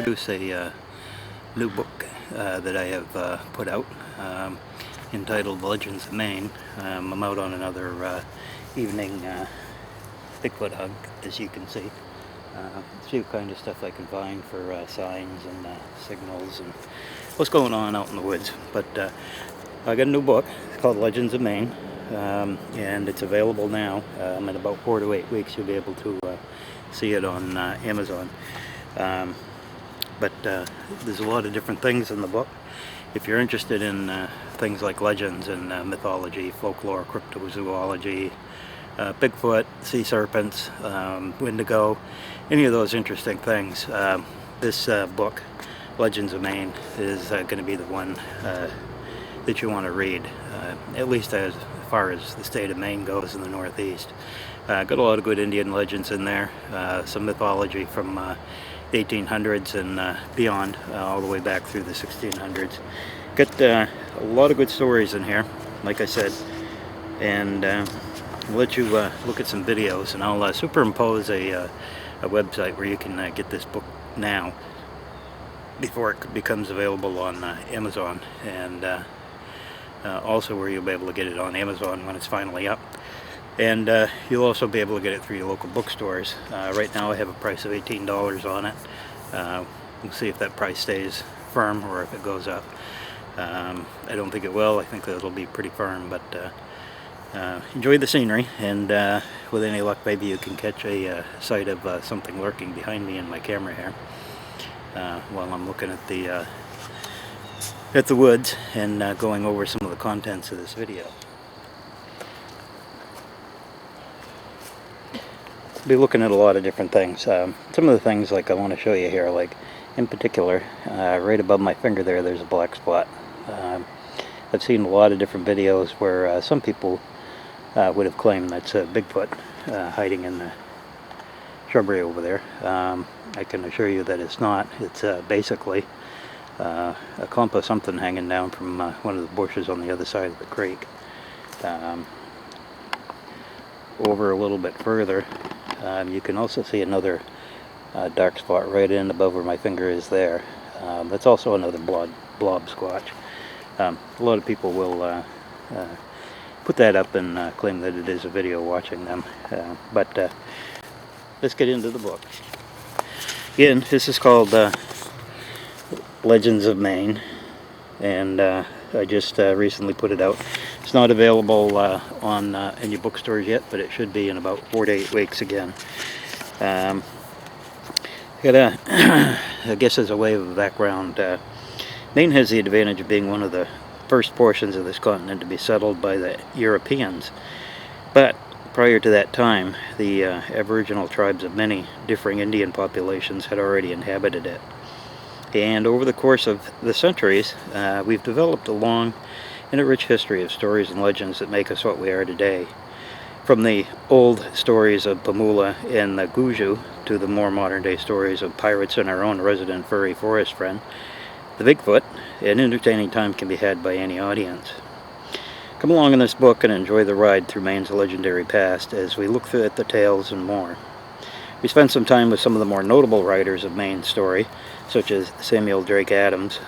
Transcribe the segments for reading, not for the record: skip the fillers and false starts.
introduce a new book that I have put out, entitled Legends of Maine. I'm out on another evening Bigfoot hunt, as you can see. A few kind of stuff I can find for signs and signals and what's going on out in the woods. But I got a new book. It's called Legends of Maine, and it's available now. In about 4 to 8 weeks you'll be able to see it on Amazon. But there's a lot of different things in the book. If you're interested in things like legends and mythology, folklore, cryptozoology, Bigfoot, sea serpents, Windigo, any of those interesting things, this book, Legends of Maine, is going to be the one that you want to read, at least as far as the state of Maine goes in the Northeast. Got a lot of good Indian legends in there, some mythology from the 1800s and beyond, all the way back through the 1600s. Got a lot of good stories in here, like I said, and I'll let you look at some videos, and I'll superimpose a website where you can get this book now before it becomes available on Amazon, and also where you'll be able to get it on Amazon when it's finally up. And you'll also be able to get it through your local bookstores. Right now I have a price of $18 on it. We'll see if that price stays firm or if it goes up. I don't think it will. I think that it'll be pretty firm, but enjoy the scenery, and with any luck maybe you can catch a sight of something lurking behind me in my camera here while I'm looking at the woods and going over some of the contents of this video. Be looking at a lot of different things. Some of the things like I want to show you here, like in particular, right above my finger there's a black spot. I've seen a lot of different videos where some people would have claimed that's Bigfoot hiding in the shrubbery over there. I can assure you that it's not. It's basically a clump of something hanging down from one of the bushes on the other side of the creek. Over a little bit further, you can also see another dark spot right in above where my finger is there. That's also another blob squatch. A lot of people will put that up and claim that it is a video watching them. But let's get into the book. Again, this is called Legends of Maine, and I just recently put it out. It's not available on any bookstores yet, but it should be in about 4 to 8 weeks again. I guess as a way of background, Maine has the advantage of being one of the first portions of this continent to be settled by the Europeans. But prior to that time, the Aboriginal tribes of many differing Indian populations had already inhabited it. And over the course of the centuries, we've developed a long and a rich history of stories and legends that make us what we are today. From the old stories of Pamula and the Guju to the more modern day stories of pirates and our own resident furry forest friend, the Bigfoot, an entertaining time can be had by any audience. Come along in this book and enjoy the ride through Maine's legendary past as we look at the tales and more. We spend some time with some of the more notable writers of Maine's story, such as Samuel Drake Adams,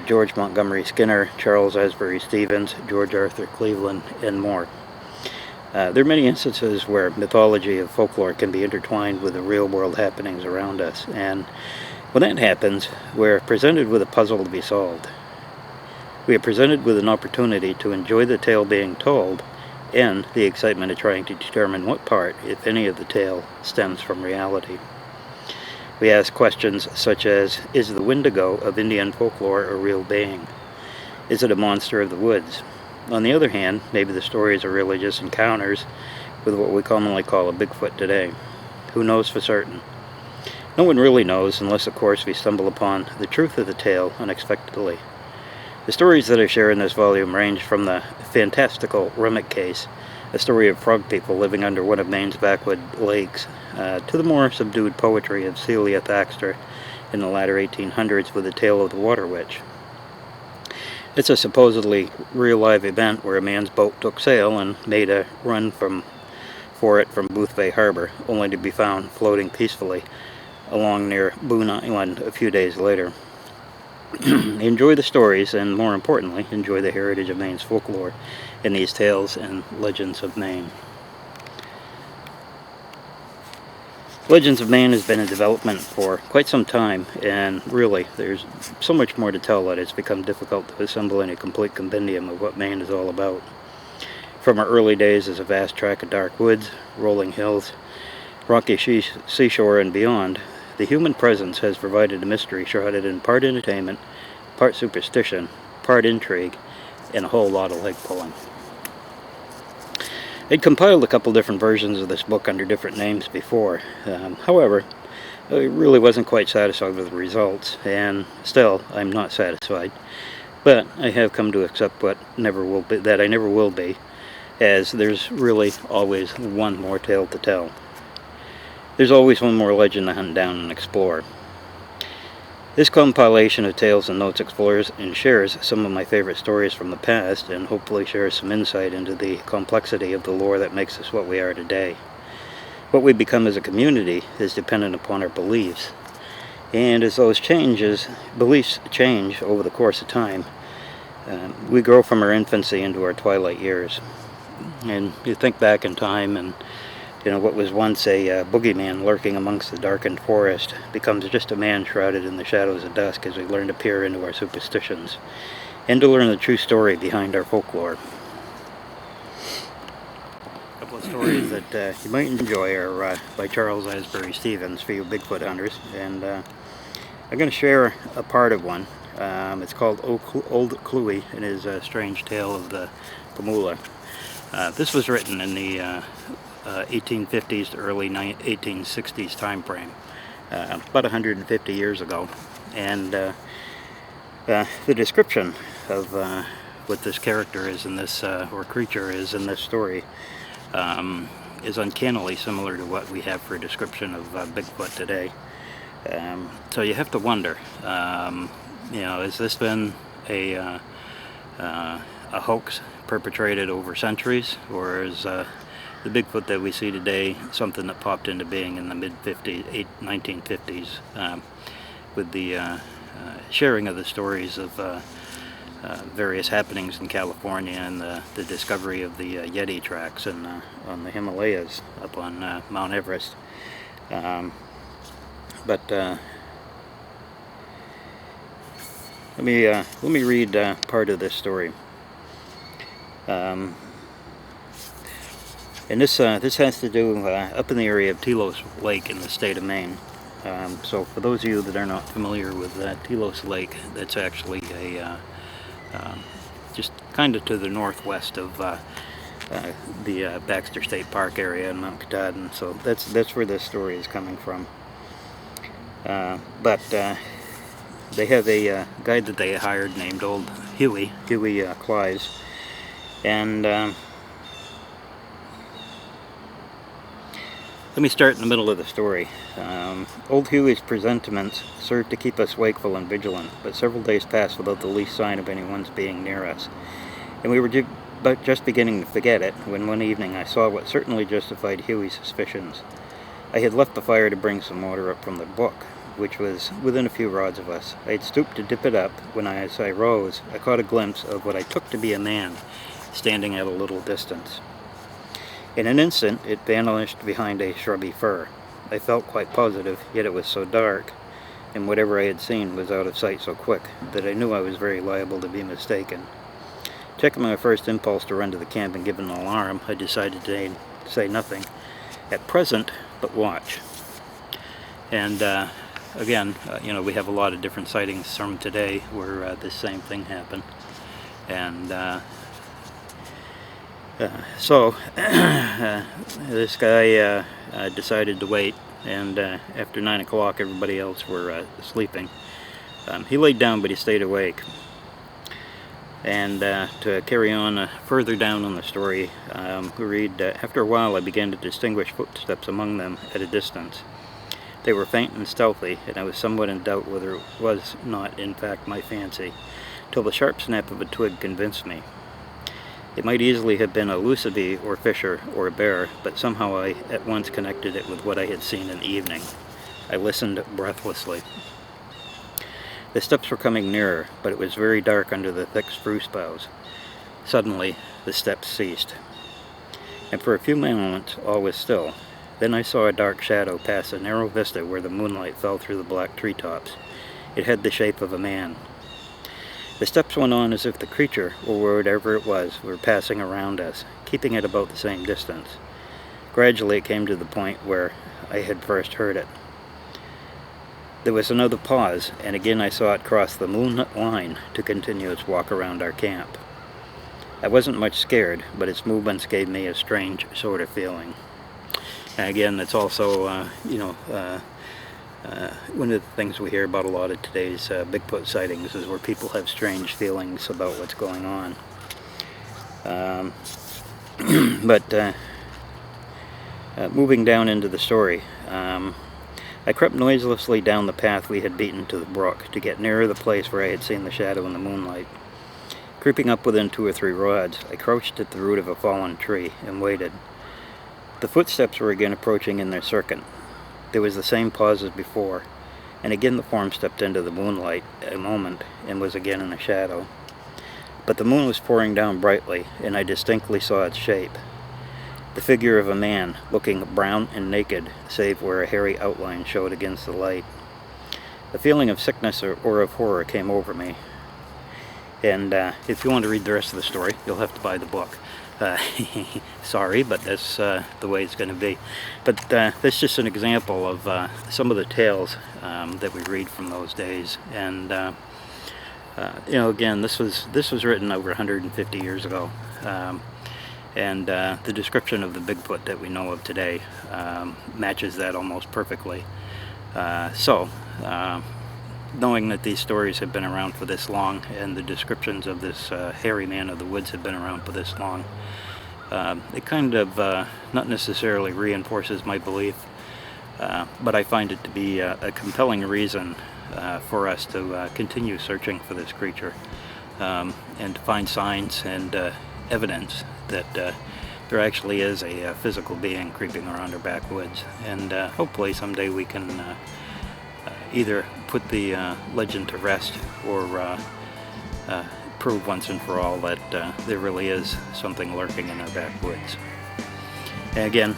George Montgomery Skinner, Charles Asbury Stevens, George Arthur Cleveland, and more. There are many instances where mythology and folklore can be intertwined with the real-world happenings around us, and when that happens, we're presented with a puzzle to be solved. We are presented with an opportunity to enjoy the tale being told, and the excitement of trying to determine what part, if any, of the tale stems from reality. We ask questions such as, is the Windigo of Indian folklore a real being? Is it a monster of the woods? On the other hand, maybe the stories are religious encounters with what we commonly call a Bigfoot today. Who knows for certain? No one really knows unless, of course, we stumble upon the truth of the tale unexpectedly. The stories that I share in this volume range from the fantastical Remick case, a story of frog people living under one of Maine's backwood lakes, to the more subdued poetry of Celia Thaxter in the latter 1800s with the tale of the Water Witch. It's a supposedly real-life event where a man's boat took sail and made a run for it from Boothbay Harbor, only to be found floating peacefully along near Boone Island a few days later. Enjoy the stories, and more importantly, enjoy the heritage of Maine's folklore in these tales and legends of Maine. Legends of Maine has been in development for quite some time, and really, there's so much more to tell that it's become difficult to assemble any complete compendium of what Maine is all about. From our early days as a vast tract of dark woods, rolling hills, rocky seashore, and beyond, the human presence has provided a mystery shrouded in part entertainment, part superstition, part intrigue, and a whole lot of leg pulling. I'd compiled a couple different versions of this book under different names before. However, I really wasn't quite satisfied with the results, and still, I'm not satisfied. But I have come to accept that I never will be, as there's really always one more tale to tell. There's always one more legend to hunt down and explore. This compilation of tales and notes explores and shares some of my favorite stories from the past, and hopefully shares some insight into the complexity of the lore that makes us what we are today. What we become as a community is dependent upon our beliefs, and as those beliefs change over the course of time, we grow from our infancy into our twilight years. And you think back in time, and what was once a boogeyman lurking amongst the darkened forest becomes just a man shrouded in the shadows of dusk as we learn to peer into our superstitions and to learn the true story behind our folklore. A couple of stories that you might enjoy are by Charles Asbury Stevens for you Bigfoot hunters, and I'm going to share a part of one. It's called Old Cluey and his strange tale of the Pamula. This was written in the 1850s to early 1860s time frame, about 150 years ago, and the description of what this character is in this, or creature is in this story, is uncannily similar to what we have for a description of Bigfoot today. So you have to wonder, has this been a hoax perpetrated over centuries, or is the Bigfoot that we see today something that popped into being in the mid-1950s with the sharing of the stories of various happenings in California and the discovery of the Yeti tracks on the Himalayas up on Mount Everest. But let me read part of this story. And this has to do up in the area of Telos Lake in the state of Maine. So for those of you that are not familiar with Telos Lake, that's actually just kind of to the northwest of the Baxter State Park area in Mount Katahdin. So that's where this story is coming from. But they have a guide that they hired named Old Huey Clives, and let me start in the middle of the story. Old Huey's presentiments served to keep us wakeful and vigilant, but several days passed without the least sign of anyone's being near us, and we were just beginning to forget it when one evening I saw what certainly justified Huey's suspicions. I had left the fire to bring some water up from the brook, which was within a few rods of us. I had stooped to dip it up when as I rose, I caught a glimpse of what I took to be a man standing at a little distance. In an instant, it vanished behind a shrubby fir. I felt quite positive, yet it was so dark, and whatever I had seen was out of sight so quick, that I knew I was very liable to be mistaken. Checking my first impulse to run to the camp and give an alarm, I decided to say nothing at present, but watch. And again, we have a lot of different sightings from today where this same thing happened. And so this guy decided to wait, and after 9 o'clock everybody else were sleeping. He laid down, but he stayed awake. And to carry on further down on the story, we read, after a while I began to distinguish footsteps among them at a distance. They were faint and stealthy, and I was somewhat in doubt whether it was not in fact my fancy, till the sharp snap of a twig convinced me. It might easily have been a lucivee or fisher or a bear, but somehow I at once connected it with what I had seen in the evening. I listened breathlessly. The steps were coming nearer, but it was very dark under the thick spruce boughs. Suddenly, the steps ceased, and for a few moments all was still. Then I saw a dark shadow pass a narrow vista where the moonlight fell through the black treetops. It had the shape of a man. The steps went on as if the creature, or whatever it was, were passing around us, keeping at about the same distance. Gradually it came to the point where I had first heard it. There was another pause, and again I saw it cross the moonlit line to continue its walk around our camp. I wasn't much scared, but its movements gave me a strange sort of feeling. And again, it's also, one of the things we hear about a lot of today's Bigfoot sightings is where people have strange feelings about what's going on. Moving down into the story, I crept noiselessly down the path we had beaten to the brook to get nearer the place where I had seen the shadow in the moonlight. Creeping up within 2 or 3 rods, I crouched at the root of a fallen tree and waited. The footsteps were again approaching in their circuit. There was the same pause as before, and again the form stepped into the moonlight a moment and was again in a shadow. But the moon was pouring down brightly, and I distinctly saw its shape. The figure of a man, looking brown and naked, save where a hairy outline showed against the light. A feeling of sickness or of horror came over me. And if you want to read the rest of the story, you'll have to buy the book. Sorry, but that's the way it's going to be. But that's just an example of some of the tales that we read from those days. And again, this was written over 150 years ago, and the description of the Bigfoot that we know of today matches that almost perfectly. Knowing that these stories have been around for this long, and the descriptions of this hairy man of the woods have been around for this long, it kind of not necessarily reinforces my belief, but I find it to be a compelling reason for us to continue searching for this creature, and to find signs and evidence that there actually is a physical being creeping around our backwoods. And hopefully someday we can either put the legend to rest, or prove once and for all that there really is something lurking in our backwoods. And again,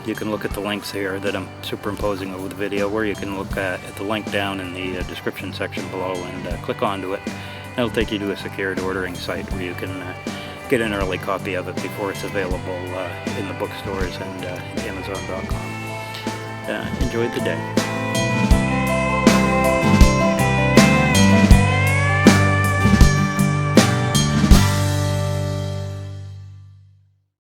you can look at the links here that I'm superimposing over the video, or you can look at the link down in the description section below and click onto it. That'll take you to a secured ordering site where you can get an early copy of it before it's available in the bookstores and Amazon.com. Enjoy the day.